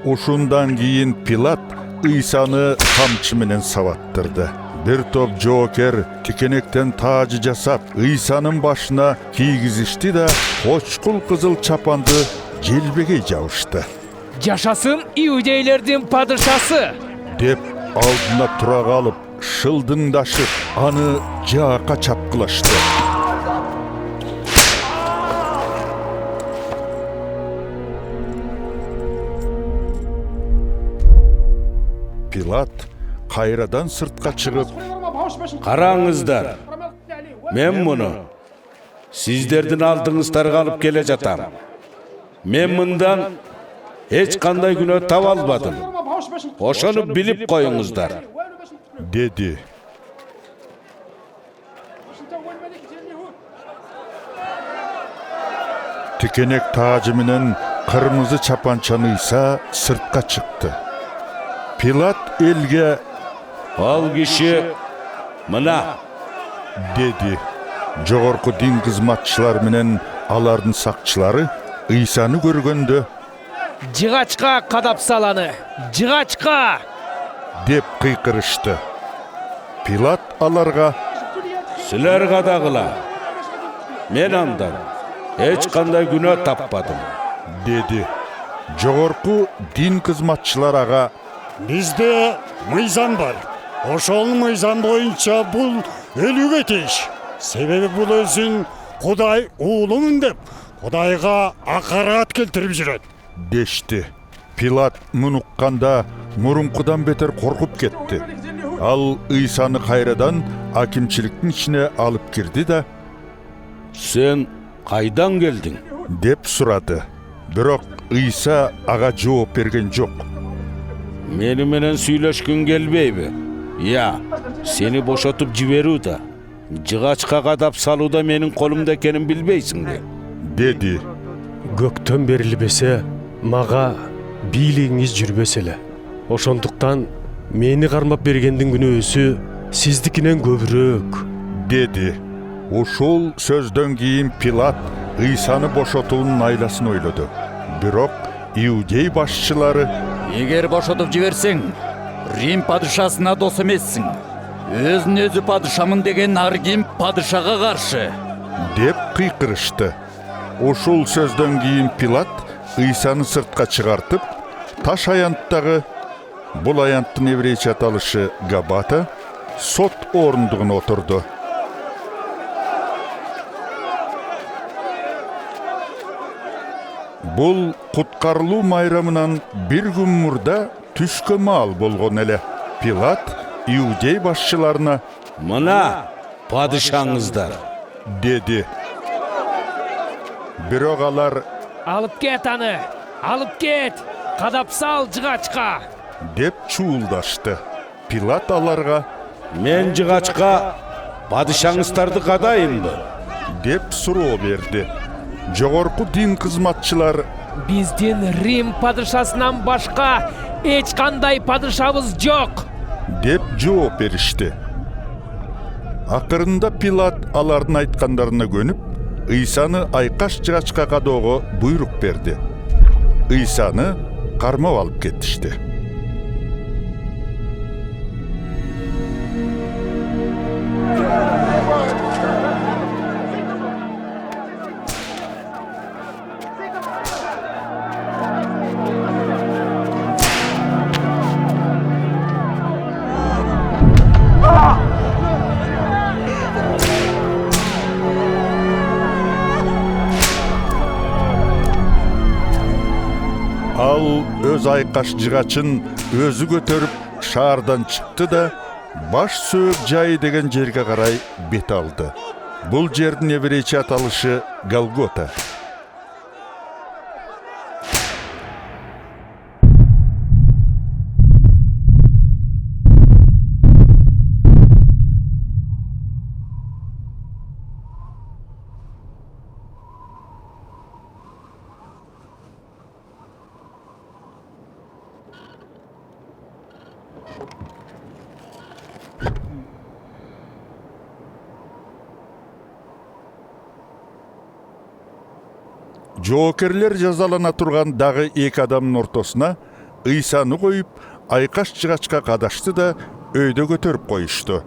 Ушундан кийин Пилат Ыйсаны камчы менен сабаттырды. Бир топ жоокер тикенектен таажы жасап, Ыйсанын башына кийгизишти да, кочкул кызыл чапанды желбегей жабышты. Жашасын иудейлердин падышасы! Деп алдына тура калып, шылдыңдашып, аны жаакка чапкылашты. Пилат кайрадан сыртка чыгып, Караңыздар, мен муну сиздердин алдыңыздарга алып келе жатам. Мен мындан эч кандай күнөө таба албадым. Ошону билип коюңуздар, dedi. Тикенек таажы менен кырмызы чапанчаны Ыйса сыртка чыкты. Пилат элге ал киши мына dedi. Жогорку дин кызматчылар менен алардын сакчылары Ыйсаны көргөндө Жыгачка кадап саланы! Жыгачка! деп кыйкырышты. Пилат аларга силер кадагыла. Мен андан эч кандай күнөө таппадым. dedi. Жогорку дин кызматчылар ага Бизде мыйзам бар. Ошол мыйзам боюнча бул өлүүгө тийиш. Себеби бул өзүн Кудай уулумун деп Кудайга акарат келтирип жүрөт. дешти. Пилат муну укканда мурункудан бетер коркуп кетти. Ал Ыйсаны кайрадан акимчиликтин ичине алып кирди да Сен кайдан келдиң? деп сурады. Бирок Ыйса ага жооп берген жок. Мени менен сүйлөшкүң келбейби? Я, сени бошотуп жиберүү да, жыгачка кадап салуу да менин колумда экенин билбейсиңби? dedi. Көктөн берилбесе, мага бийлигиңиз жүрбөс эле. Ошондуктан мени кармап бергендин күнөөсү сиздикинен көбүрөөк. dedi. Ушул сөздөн кийин Пилат Ыйсаны бошотуунун айласын ойлоду. Бирок иудей башчылары Эгер бошотуп жиберсең, Рим падышасына дос эмессиң. Өзүн өзү падышамын деген ар ким падышага каршы. деп кыйкырышты. Ушул сөздөн кийин Пилат Ыйсаны сыртка чыгартып, таш аянттагы, бул аянттын еврейче аталышы Габата, сот орундугуна отурду. Бул куткарылуу майрамынан бир күн мурда түшкө маал болгон эле. Пилат иудей башчыларына Мына падышаңыздар. dedi. Бирок алар Алып кет аны! Алып кет! Кадап сал жыгачка! деп чуулдашты. Пилат аларга Мен жыгачка падышаңыздарды кадайынбы? деп суроо берди. Жогорку дин кызматчылар Биздин Рим падышасынан башка эч кандай падышабыз жок! деп жооп беришти. Акырында Пилат алардын айткандарына көнүп, Ыйсаны айкаш жыгачка каdoого буйрук берди. Ыйсаны кармап алып кетишти. Ал өз айкаш жыгачын өзү көтөрүп шаардан чыкты да баш сөөк жайы деген жерге карай бет алды. Бул жердин еврейче аталышы Голгота. Жоокерлер жазалана турган дагы эки адамдын ортосуна ыйсаны коюп айкаш жыгачка кадашты да өйдө көтөрүп коюшту.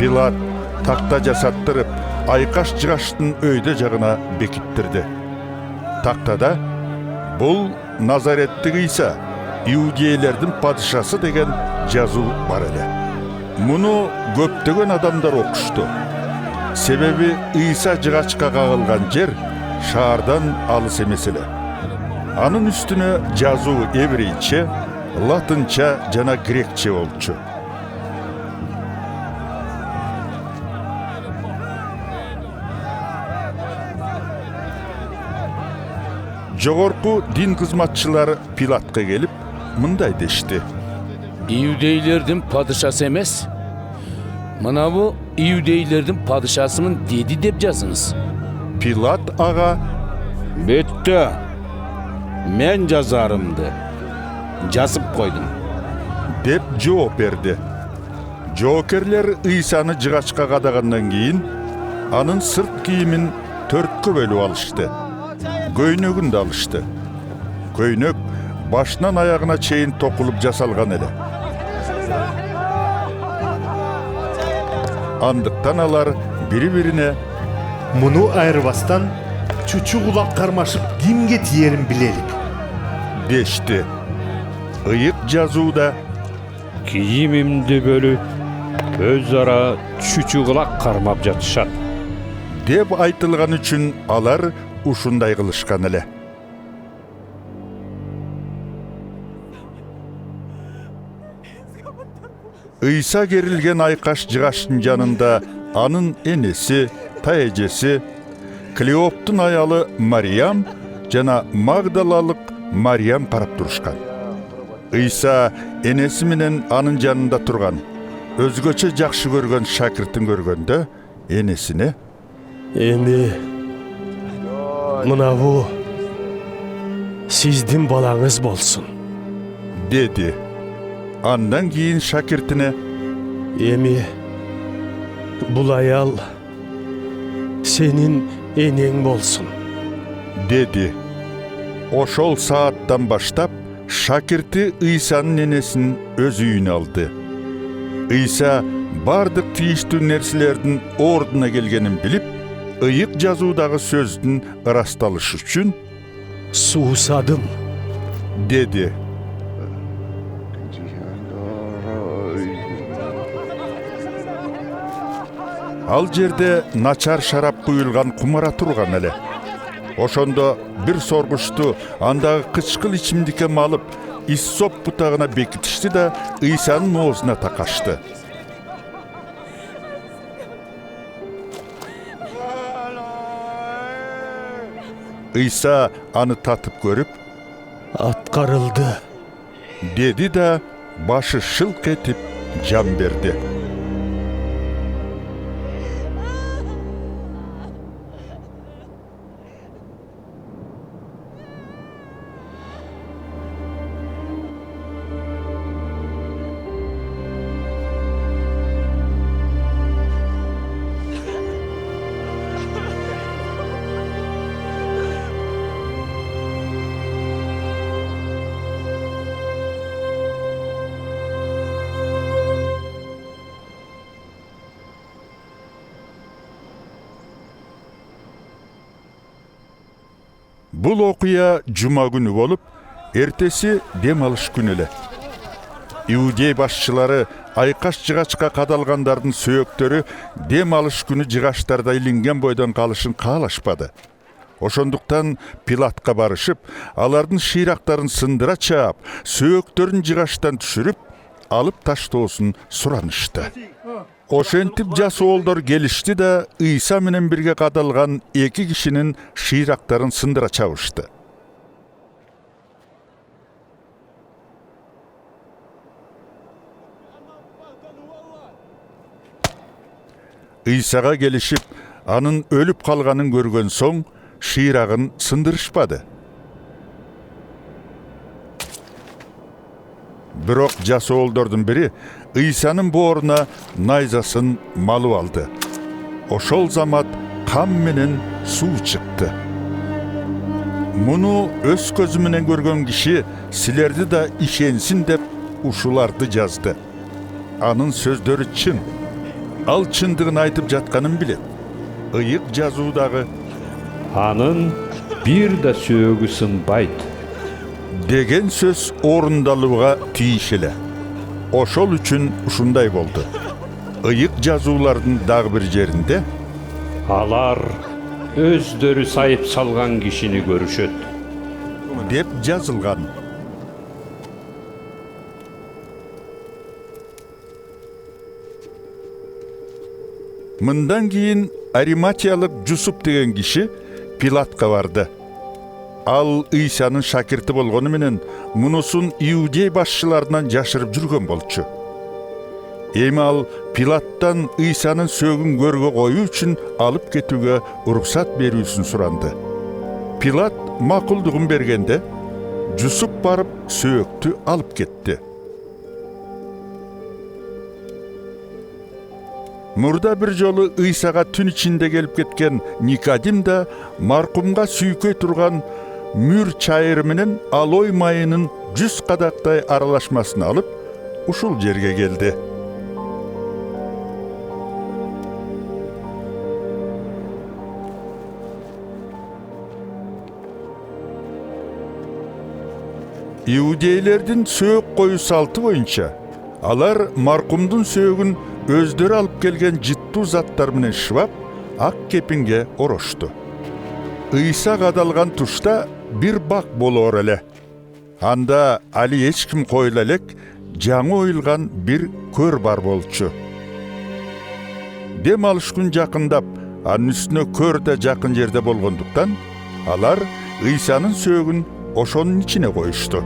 Пилат такта жасаттырып, айкаш жыгаштын өйдө жагына бекиттирди. Тактада бул Назареттик Ыйса, иудейлердин падышасы деген жазуу бар эле. Муну көптөгөн адамдар окушту. Себеби Ыйса жыгачка кагылган жер шаардан алыс эмес эле. Анын үстүнө жазуу эбрейче, латынча жана грекче болчу. Жогорку дин кызматчылары Пилатка келип, мындай дешти. Иудейлердин падышасы эмес. Мына бу иудейлердин падышасымын деди деп жазыңыз. Пилат ага: Бетте, мен жазарымды жазып койдум. деп жооп берди. Жоокерлер Ыйсаны жыгачка кадагандан кийин анын сырт кийимин төрткө бөлүп алышты. Көйнөгүн да алышты. Көйнөк башынан аягына чейин токулуп жасалган эле. Андыктан алар бири-бирине: Муну айырбастан чучу кулак кармашып кимге тиерин билелик дешти. Ыйык жазууда: Кийимимди бөлүп өз ара чүчү кулак кармап жатышат деп айтылган үчүн алар ушундай кылышкан эле. Ыйса керилген айкаш жыгаштын жанында анын энеси, таэжеси, Клеоптун аялы Мариям жана Магдалалык Мариям карап турушкан. Ыйса энеси менен анын жанында турган, өзгөчө жакшы көргөн шакиртин көргөндө энесине: Эми мына бу сиздин балаңыз болсун деди. Андан кийин шакиртине: эми бул аял сенин энең болсун деди. Ошол сааттан баштап шакирти Ыйсанын энесин өз үйүнө алды. Ыйса бардык тийиштүү нерселердин ордуна келгенин билип, ыйык жазуудагы сөздүн ырасталышы үчүн суусадым деди. Ал жерде начар шарап куюлган кумара турган эле. Ошондо бир соргучту андагы кычкыл ичимдикке малып, иссоп бутагына бекитишти да Ыйсанын оозуна такашты. Ыйса аны татып көрүп: аткарылды деди да башы шылк этип жан берди. Бул окуя жума күнү болуп, эртеси дем алыш күнү эле. Иудей башчылары айкаш жыгачка кадалгандардын сөөктөрү дем алыш күнү жыгаштарда илинген бойдон калышын каалашпады. Ошондуктан Пилатка барышып, алардын шыйрактарын сындыра чаап, сөөктөрүн жыгаштан түшүрүп, алып таштоосун суранышты. Ошентип жас оолдор келишти да Ыйса менен бирге кадалган эки кишинин шыйрактарын сындыра чабышты. Ыйсага келишип, анын өлүп калганын көргөн соң, шыйрагын сындырышпады. Бирок жас оолдордун бири ыйсанын бооруна найзасын малып алды. Ошол замат кам менен суу чыкты. Муну өз көзү менен көргөн киши силерди да ишенсин деп ушуларды жазды. Анын сөздөрү чын. Ал чындыгын айтып жатканын билет. Ыйык жазуудагы Анын бир да сөөгү сынбайт. деген сөз орундалууга тийиш эле. Ошол үчүн ушундай болду. Ыйык жазуулардын дагы бир жеринде Алар өздөрү сайып салган кишини көрүшөт. деп жазылган. Мындан кийин Ариматиялык Жусуп деген киши Пилатка барды. Ал Ыйсанын шакирти болгону менен мунусун иудей башчыларынан жашырып жүргөн болчу. Эми ал Пилаттан Ыйсанын сөөгүн көргө коюу үчүн алып кетүүгө уруксат берүүсүн суранды. Пилат макулдугун бергенде, Жусуп барып сөөктү алып кетти. Мурда бир жолу Ыйсага түн ичинде келип кеткен Никодим да маркумга сүйкөй турган мүр чайыр менен алой майынын 100 кадактай аралашмасын алып, ушул жерге келди. Иудейлердин сөөк коюу салты боюнча, алар маркумдун сөөгүн өздөрү алып келген жыттуу заттар менен шыбап, ак кепинге орошту. Ыйса кадалган тушта бир бак болоор эле. Анда али эч ким койула элек жаңы оюлган бир көр бар болчу. Дем алыш күн жакындап, анын үстүнө көр да жакын жерде болгондуктан, алар Ыйсанын сөөгүн ошонун ичине коюшту.